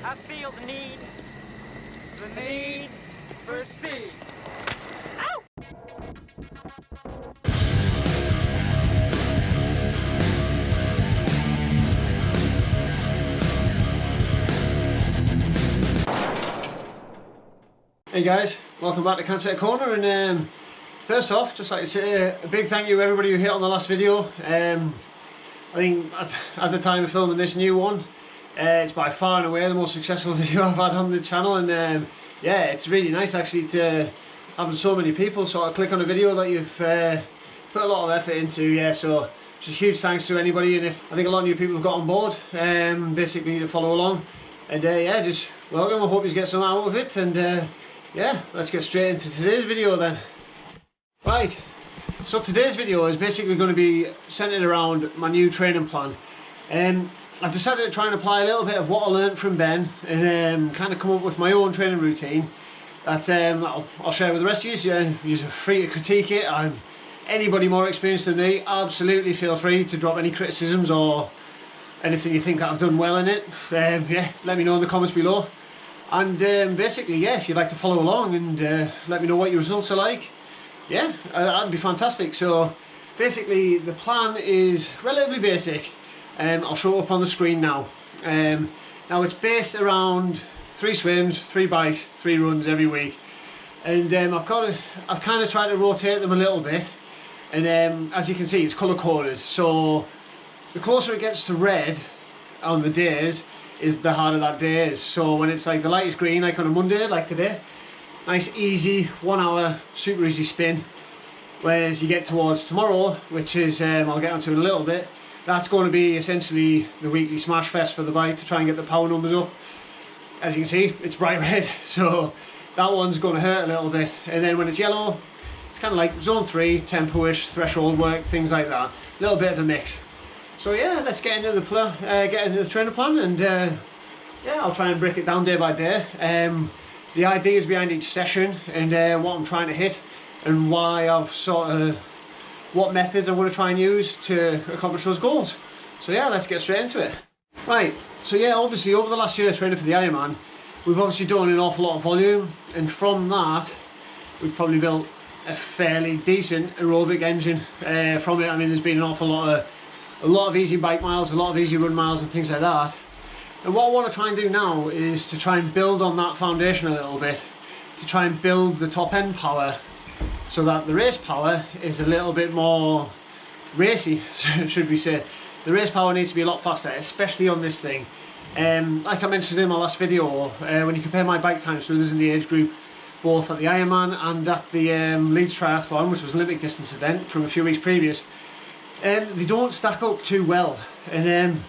I feel the need for speed. Ow! Hey guys, welcome back to Can't Set a Corner, and first off, just like to say a big thank you to everybody who hit on the last video. I think at the time of filming this new one, it's by far and away the most successful video I've had on the channel, and yeah, it's really nice actually to having so many people sort of click on a video that you've put a lot of effort into. Yeah, so just huge thanks to anybody, and if I think a lot of new people have got on board, basically to follow along, and yeah, just welcome. I hope you get some out of it, and yeah, let's get straight into today's video then. Right, so today's video is basically going to be centered around my new training plan. I've decided to try and apply a little bit of what I learned from Ben, and kind of come up with my own training routine that I'll share with the rest of you. You're free to critique it. Anybody more experienced than me, absolutely feel free to drop any criticisms or anything you think that I've done well in it. Yeah, let me know in the comments below. And basically, yeah, if you'd like to follow along and let me know what your results are like, yeah, that'd be fantastic. So basically the plan is relatively basic. I'll show it up on the screen now. Now it's based around 3 swims, 3 bikes, 3 runs every week, and I've kind of tried to rotate them a little bit, and as you can see, it's colour coded, so the closer it gets to red on the days is the harder that day is. So when it's like the lightest green, like on a Monday, like today, nice easy 1 hour super easy spin, whereas you get towards tomorrow, which is I'll get onto in a little bit, that's going to be essentially the weekly smash fest for the bike to try and get the power numbers up. As you can see, it's bright red, so that one's going to hurt a little bit. And then when it's yellow, it's kind of like zone 3, tempo-ish, threshold work, things like that. A little bit of a mix. So yeah, let's get into the training plan, and yeah, I'll try and break it down day by day. The ideas behind each session, and what I'm trying to hit, and why I've what methods I'm going to try and use to accomplish those goals. So yeah, let's get straight into it. Right, so yeah, obviously over the last year training for the Ironman, we've obviously done an awful lot of volume, and from that we've probably built a fairly decent aerobic engine from it. I mean, there's been an awful lot of easy bike miles, a lot of easy run miles and things like that. And what I want to try and do now is to try and build on that foundation a little bit, to try and build the top end power, so that the race power is a little bit more racy, should we say. The race power needs to be a lot faster, especially on this thing. Like I mentioned in my last video, when you compare my bike times to others in the age group, both at the Ironman and at the Leeds Triathlon, which was an Olympic distance event from a few weeks previous, they don't stack up too well. And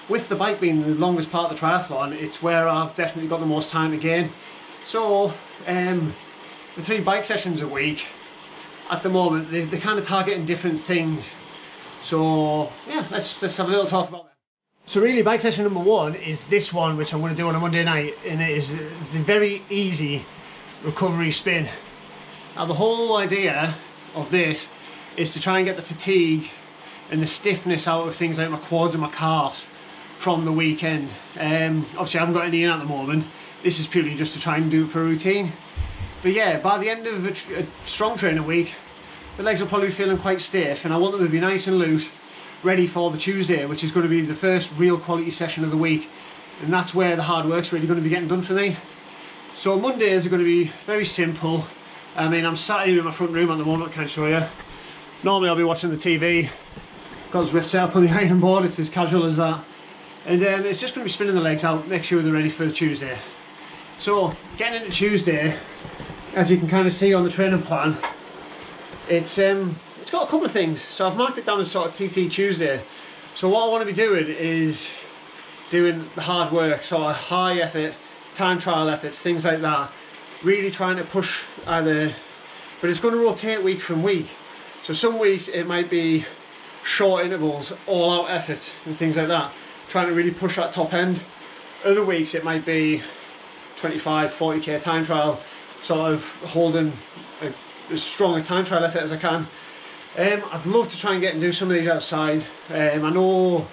with the bike being the longest part of the triathlon, it's where I've definitely got the most time to gain. So the 3 bike sessions a week at the moment, they're kind of targeting different things. So yeah, let's have a little talk about that. So really, bike session number 1 is this one, which I'm going to do on a Monday night, and it is the very easy recovery spin. Now the whole idea of this is to try and get the fatigue and the stiffness out of things like my quads and my calves from the weekend. Obviously I haven't got any in at the moment. This is purely just to try and do it for a routine. But yeah, by the end of a strong training week, the legs will probably be feeling quite stiff, and I want them to be nice and loose, ready for the Tuesday, which is going to be the first real quality session of the week. And that's where the hard work's really going to be getting done for me. So Mondays are going to be very simple. I mean, I'm sat here in my front room at the moment, I can't show you. Normally I'll be watching the TV, got Zwift set up on the iron board, it's as casual as that. And it's just going to be spinning the legs out, make sure they're ready for the Tuesday. So getting into Tuesday, as you can kind of see on the training plan, it's got a couple of things. So I've marked it down as sort of TT Tuesday. So what I want to be doing is doing the hard work, sort of high effort, time trial efforts, things like that. Really trying to push either, but it's going to rotate week from week. So some weeks it might be short intervals, all out efforts and things like that, trying to really push that top end. Other weeks it might be 25, 40k time trial, sort of holding as strong a time trial effort as I can. I'd love to try and get and do some of these outside. I know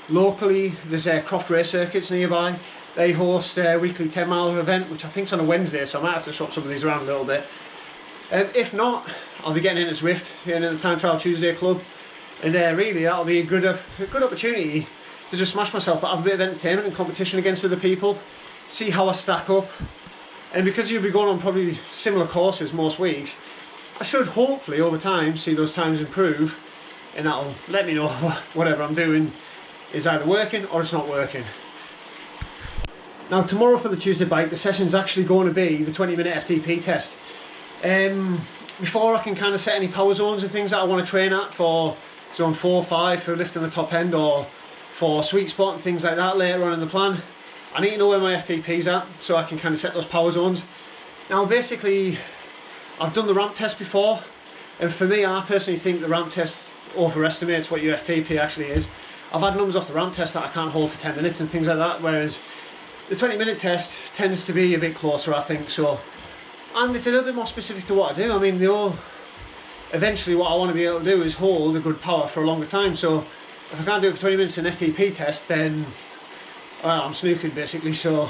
locally there's croft race circuits nearby, They host a weekly 10-mile event, which I think is on a Wednesday, so I might have to swap some of these around a little bit. If not, I'll be getting into Zwift, in the Time Trial Tuesday Club, and really that'll be a good opportunity to just smash myself, but have a bit of entertainment and competition against other people, see how I stack up. And because you'll be going on probably similar courses most weeks, I should hopefully over time see those times improve, and that'll let me know whatever I'm doing is either working or it's not working. Now tomorrow for the Tuesday bike, the session's actually going to be the 20-minute FTP test. Before I can kind of set any power zones and things that I want to train at for zone 4 or 5 for lifting the top end, or for sweet spot and things like that later on in the plan, I need to know where my FTP's at so I can kind of set those power zones. Now basically, I've done the ramp test before, and for me, I personally think the ramp test overestimates what your FTP actually is. I've had numbers off the ramp test that I can't hold for 10 minutes and things like that, whereas the 20-minute test tends to be a bit closer, I think. So, and it's a little bit more specific to what I do. I mean, eventually what I want to be able to do is hold a good power for a longer time. So if I can't do it for 20 minutes in an FTP test, then well, I'm snooking basically. So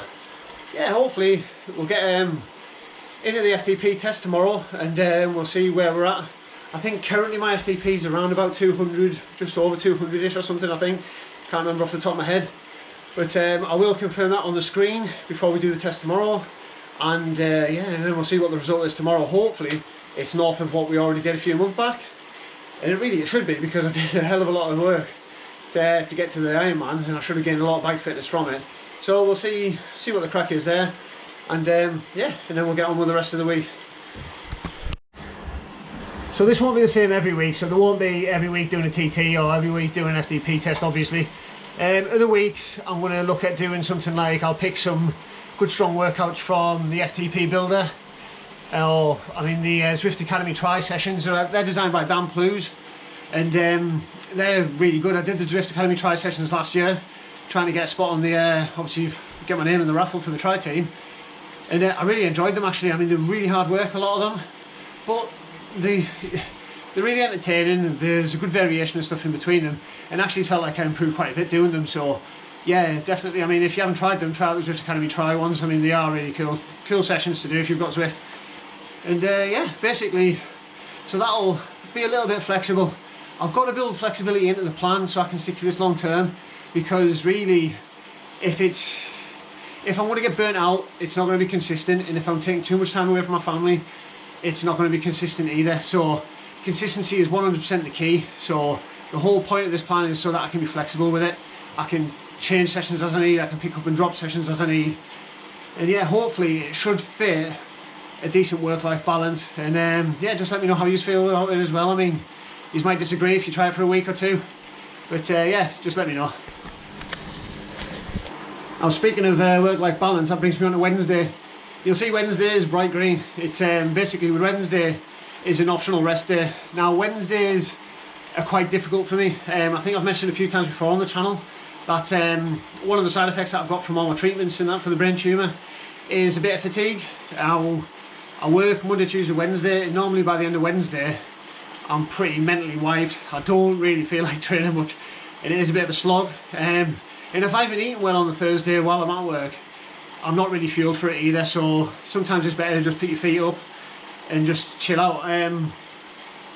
yeah, hopefully we'll get into the FTP test tomorrow, and we'll see where we're at. I think currently my FTP is around about 200, just over 200ish or something, I think. Can't remember off the top of my head. But I will confirm that on the screen before we do the test tomorrow. And yeah, and then we'll see what the result is tomorrow. Hopefully it's north of what we already did a few months back. And it should be, because I did a hell of a lot of work to get to the Ironman, and I should have gained a lot of bike fitness from it. So we'll see what the crack is there. And yeah, and then we'll get on with the rest of the week. So this won't be the same every week, so there won't be every week doing a TT or every week doing an FTP test, obviously. Other weeks I'm going to look at doing something like, I'll pick some good strong workouts from the FTP builder, or I mean the Zwift Academy Tri sessions. They're designed by Dan Plews, and they're really good. I did the Zwift Academy Tri sessions last year, trying to get a spot on the, obviously get my name in the raffle for the Tri team, and I really enjoyed them actually. I mean, they're really hard work, a lot of them, but they're really entertaining. There's a good variation of stuff in between them, and actually felt like I improved quite a bit doing them. So yeah, definitely. I mean, if you haven't tried them, try out the Zwift Academy Tri ones. I mean, they are really cool sessions to do if you've got Zwift. And yeah, basically, so that'll be a little bit flexible. I've got to build flexibility into the plan so I can stick to this long term, because really, if I'm going to get burnt out, it's not going to be consistent, and if I'm taking too much time away from my family, it's not going to be consistent either. So consistency is 100% the key. So the whole point of this plan is so that I can be flexible with it. I can change sessions as I need, I can pick up and drop sessions as I need, and yeah, hopefully it should fit a decent work-life balance. And yeah, just let me know how you feel about it as well. I mean, you might disagree if you try it for a week or two, but yeah, just let me know. Now, speaking of work-life balance, that brings me on to Wednesday. You'll see Wednesday is bright green. It's basically, Wednesday is an optional rest day. Now, Wednesdays are quite difficult for me. I think I've mentioned a few times before on the channel that one of the side effects that I've got from all my treatments and that for the brain tumour is a bit of fatigue. I work Monday, Tuesday, Wednesday, and normally by the end of Wednesday I'm pretty mentally wiped. I don't really feel like training much, and it is a bit of a slog. And if I haven't eaten well on the Thursday while I'm at work, I'm not really fueled for it either, so sometimes it's better to just put your feet up and just chill out.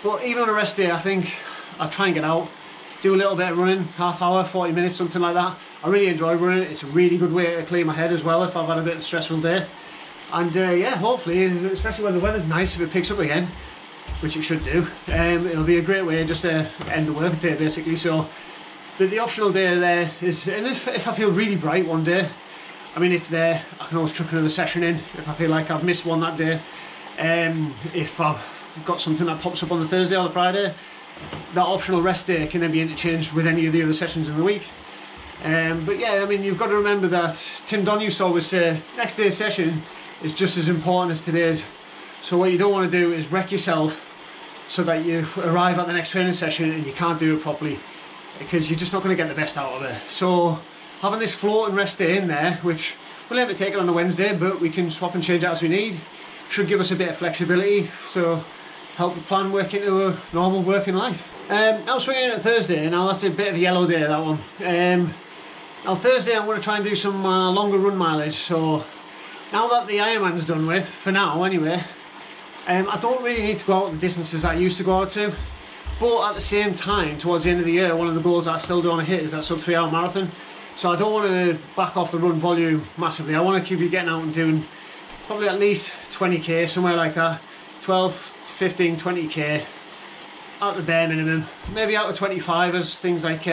But even on a rest day, I think I'll try and get out, do a little bit of running, half hour, 40 minutes, something like that. I really enjoy running. It's a really good way to clear my head as well if I've had a bit of a stressful day. And yeah, hopefully, especially when the weather's nice, if it picks up again, which it should do, it'll be a great way just to end the work day basically. So the optional day there is, and if I feel really bright one day, I mean, it's there, I can always chuck another session in if I feel like I've missed one that day. If I've got something that pops up on the Thursday or the Friday, that optional rest day can then be interchanged with any of the other sessions in the week. But yeah, I mean, you've got to remember that Tim Don used to always say next day's session is just as important as today's. So what you don't want to do is wreck yourself so that you arrive at the next training session and you can't do it properly, because you're just not going to get the best out of it. So having this floating rest day in there, which we'll have to take it on a Wednesday, but we can swap and change it as we need, should give us a bit of flexibility, so help the plan work into a normal working life. Now swinging at Thursday, now that's a bit of a yellow day, that one. Now Thursday I'm going to try and do some longer run mileage. So now that the Ironman's done with, for now anyway, I don't really need to go out the distances I used to go out to. But at the same time, towards the end of the year, one of the goals I still do want to hit is that sub 3 hour marathon. So I don't want to back off the run volume massively. I want to keep you getting out and doing probably at least 20k, somewhere like that. 12, 15, 20k at the bare minimum. Maybe out to 25 as things like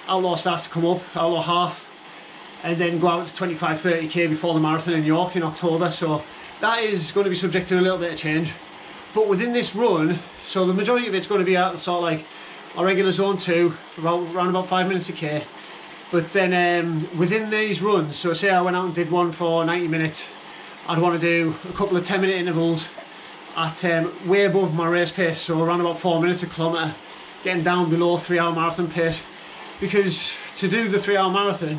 Outlaw starts to come up, Outlaw Half. And then go out to 25, 30k before the marathon in York in October. So that is going to be subject to a little bit of change. But within this run, so the majority of it's going to be out the sort of like our regular zone 2, around about 5 minutes a k. But then within these runs, so say I went out and did one for 90 minutes, I'd want to do a couple of 10-minute intervals at way above my race pace, so around about 4 minutes a kilometre, getting down below 3 hour marathon pace. Because to do the 3 hour marathon,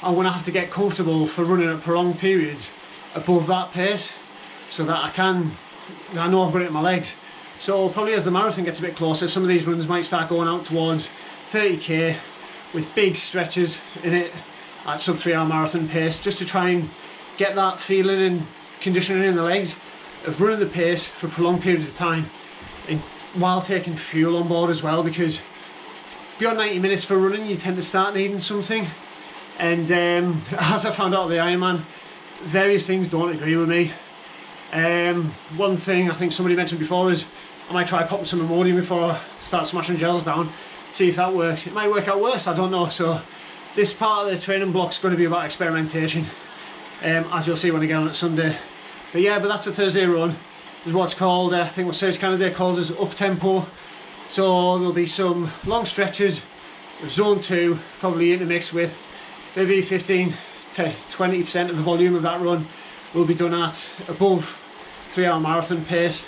I'm going to have to get comfortable for running at prolonged periods above that pace, so that I know I've got it in my legs. So probably as the marathon gets a bit closer, some of these runs might start going out towards 30k with big stretches in it at sub 3 hour marathon pace, just to try and get that feeling and conditioning in the legs of running the pace for prolonged periods of time, and while taking fuel on board as well, because beyond 90 minutes for running you tend to start needing something. And as I found out at the Ironman, various things don't agree with me. One thing I think somebody mentioned before is I might try popping some Imodium before I start smashing gels down, see if that works. It might work out worse, I don't know. So this part of the training block is going to be about experimentation, as you'll see when I get on at Sunday. But yeah, but that's the Thursday run. There's what's called, I think what Search Canada calls as up tempo. So there'll be some long stretches of zone 2, probably intermixed with maybe 15 to 20% of the volume of that run will be done at above 3 hour marathon pace,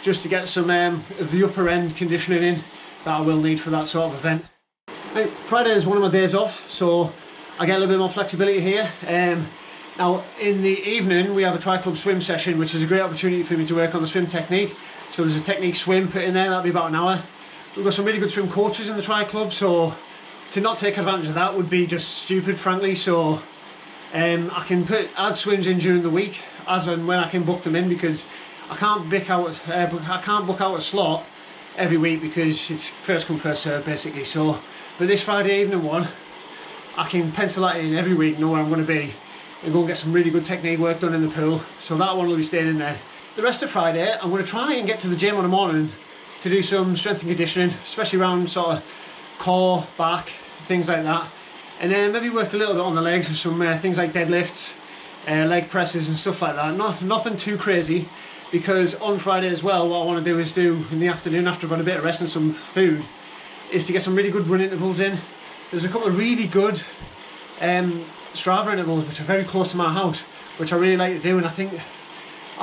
just to get some of the upper end conditioning in that I will need for that sort of event. Right, Friday is one of my days off, so I get a little bit more flexibility here. Now in the evening we have a tri-club swim session, which is a great opportunity for me to work on the swim technique. So there's a technique swim put in there, that'll be about an hour. We've got some really good swim coaches in the tri-club, so to not take advantage of that would be just stupid, frankly. So I can add swims in during the week as and when I can book them in, because I can't book out a slot every week because it's first come first serve basically. So for this Friday evening one, I can pencil that in every week, know where I'm going to be, and go and get some really good technique work done in the pool. So that one will be staying in there. The rest of Friday I'm going to try and get to the gym on the morning to do some strength and conditioning, especially around sort of core, back, things like that. And then maybe work a little bit on the legs with some things like deadlifts, leg presses and stuff like that. Nothing too crazy, because on Friday as well, what I want to do is do in the afternoon, after I've got a bit of rest and some food, is to get some really good run intervals in. There's a couple of really good Strava intervals which are very close to my house, which I really like to do, and I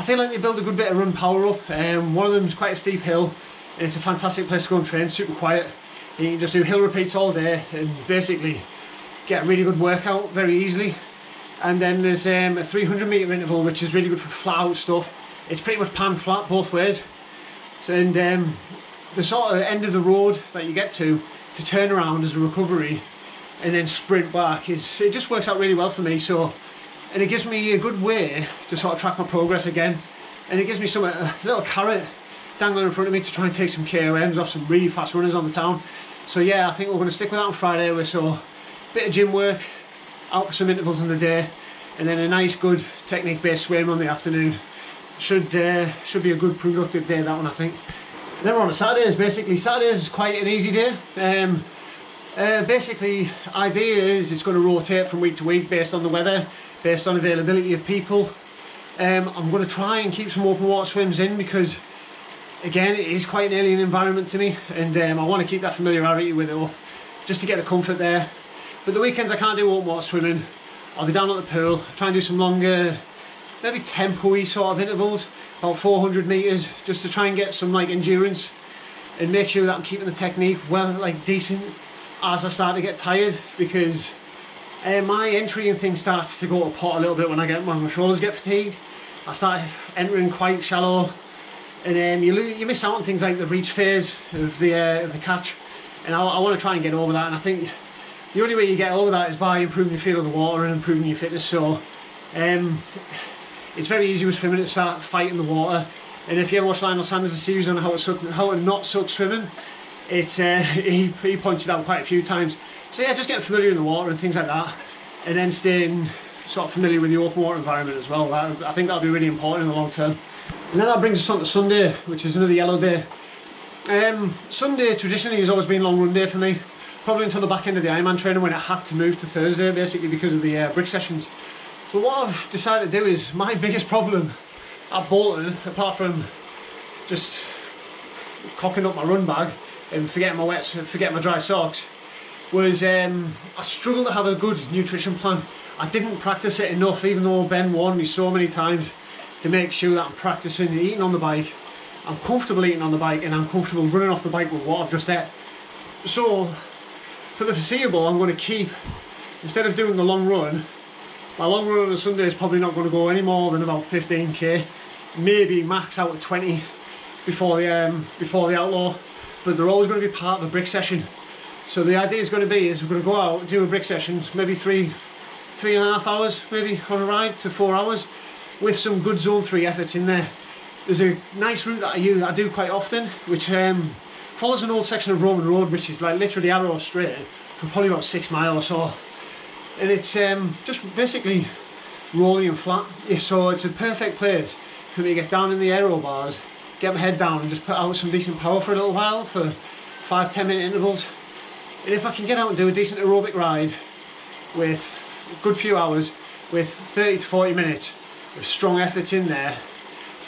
feel like they build a good bit of run power up. One of them is quite a steep hill, and it's a fantastic place to go and train, super quiet. You can just do hill repeats all day and basically get a really good workout very easily. And then there's a 300 metre interval, which is really good for flat out stuff. It's pretty much pan flat both ways. So, and the sort of end of the road that you get to turn around as a recovery and then sprint back, it just works out really well for me. So, and it gives me a good way to sort of track my progress again, and it gives me a little carrot dangling in front of me to try and take some KOMs off some really fast runners on the town. So yeah, I think we're going to stick with that on Friday. So a bit of gym work, out for some intervals in the day, and then a nice good technique based swim on the afternoon. Should be a good productive day, that one, I think. And then we're on a Saturdays. Basically Saturdays is quite an easy day. Basically idea is it's going to rotate from week to week based on the weather, based on availability of people. I'm going to try and keep some open water swims in, because again it is quite an alien environment to me, and I want to keep that familiarity with it up, just to get the comfort there. But the weekends I can't do open water swimming, I'll be down at the pool, try and do some longer, maybe tempo-y sort of intervals, about 400 metres, just to try and get some like endurance and make sure that I'm keeping the technique well, like decent as I start to get tired, because my entry and things starts to go to pot a little bit when my shoulders get fatigued. I start entering quite shallow, and then you miss out on things like the reach phase of the catch, and I want to try and get over that. And I think the only way you get over that is by improving your feel of the water and improving your fitness. So it's very easy with swimming to start fighting the water. And if you ever watch Lionel Sanders' series on how to not suck swimming, it's he points it out quite a few times. So yeah, just getting familiar with the water and things like that, and then staying sort of familiar with the open water environment as well. I think that'll be really important in the long term. And then that brings us on to Sunday, which is another yellow day. Sunday traditionally has always been long run day for me, probably until the back end of the Ironman training when it had to move to Thursday, basically because of the brick sessions. But what I've decided to do is, my biggest problem at Bolton, apart from just cocking up my run bag and forgetting my dry socks, was I struggled to have a good nutrition plan. I didn't practice it enough, even though Ben warned me so many times to make sure that I'm practicing eating on the bike, I'm comfortable eating on the bike, and I'm comfortable running off the bike with what I've just ate. So for the foreseeable, I'm going to keep, instead of doing the long run, my long run on a Sunday is probably not going to go any more than about 15k, maybe max out at 20 before the Outlaw, but they're always going to be part of a brick session. So the idea is going to be, we're going to go out, do a brick session, maybe 3.5 hours, maybe on a ride to 4 hours, with some good zone 3 efforts in there. There's a nice route that I do quite often, which follows an old section of Roman Road, which is like literally arrow straight for probably about 6 miles or so. And it's just basically rolling and flat. Yeah, so it's a perfect place for me to get down in the aero bars, get my head down and just put out some decent power for a little while, for 5-10 minute intervals. And if I can get out and do a decent aerobic ride with a good few hours, with 30 to 40 minutes of strong efforts in there,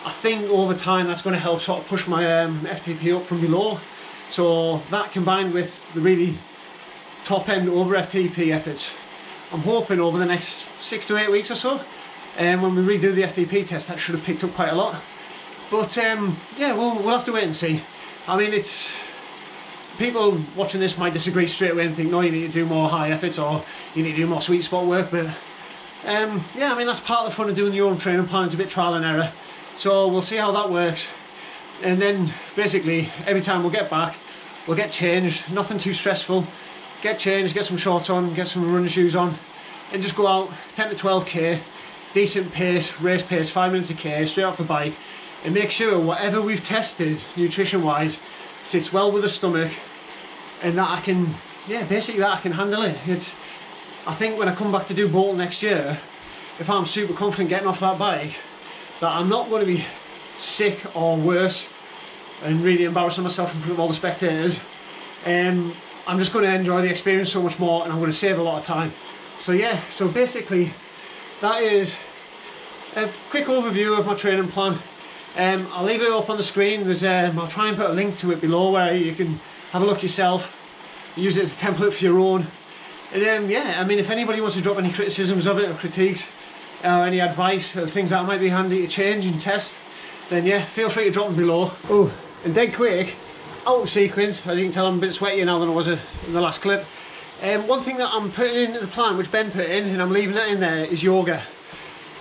I think over time that's going to help sort of push my FTP up from below. So that combined with the really top end over FTP efforts, I'm hoping over the next 6 to 8 weeks or so, and when we redo the FTP test, that should have picked up quite a lot. But yeah, we'll have to wait and see. I mean, it's, people watching this might disagree straight away and think, no, you need to do more high efforts or you need to do more sweet spot work, but yeah, I mean, that's part of the fun of doing your own training plan. It's a bit trial and error. So we'll see how that works. And then basically every time we'll get back, we'll get changed, nothing too stressful. Get changed, get some shorts on, get some running shoes on, and just go out 10 to 12k, decent pace, race pace, 5 minutes a k, straight off the bike, and make sure whatever we've tested nutrition wise sits well with the stomach, and that I can, yeah, basically that I can handle it. I think when I come back to do Bolton next year, if I'm super confident getting off that bike, that I'm not going to be sick or worse and really embarrassing myself in front of all the spectators. I'm just going to enjoy the experience so much more, and I'm going to save a lot of time. So yeah, so basically that is a quick overview of my training plan. I'll leave it up on the screen. I'll try and put a link to it below where you can have a look yourself, use it as a template for your own. And yeah, I mean, if anybody wants to drop any criticisms of it or critiques or any advice or things that might be handy to change and test, then yeah, feel free to drop them below. Oh, and dead quick, out of sequence, as you can tell I'm a bit sweatier now than I was in the last clip. One thing that I'm putting into the plan, which Ben put in, and I'm leaving that in there, is yoga.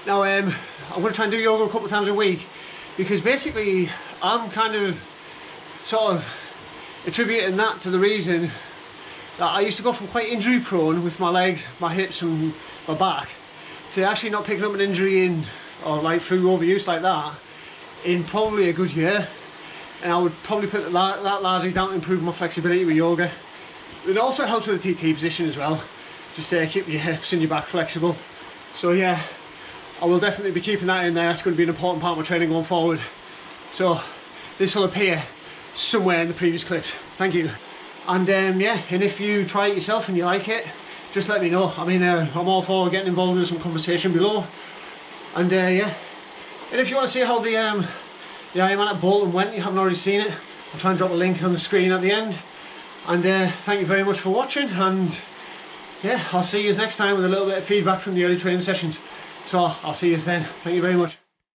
Now I'm going to try and do yoga a couple of times a week, because basically I'm kind of sort of attributing that to the reason that I used to go from quite injury prone with my legs, my hips and my back, to actually not picking up an injury in, or like through overuse like that, in probably a good year. And I would probably put that largely down to improving my flexibility with yoga. It also helps with the TT position as well, just keep your hips and your back flexible. So yeah, I will definitely be keeping that in there. That's going to be an important part of my training going forward. So this will appear somewhere in the previous clips. Thank you. And yeah, and if you try it yourself and you like it, just let me know. I mean, I'm all for getting involved in some conversation below. And yeah, and if you want to see how the Ironman at Bolton went, you haven't already seen it, I'll try and drop a link on the screen at the end. And thank you very much for watching, and yeah, I'll see you next time with a little bit of feedback from the early training sessions. So I'll see you then. Thank you very much.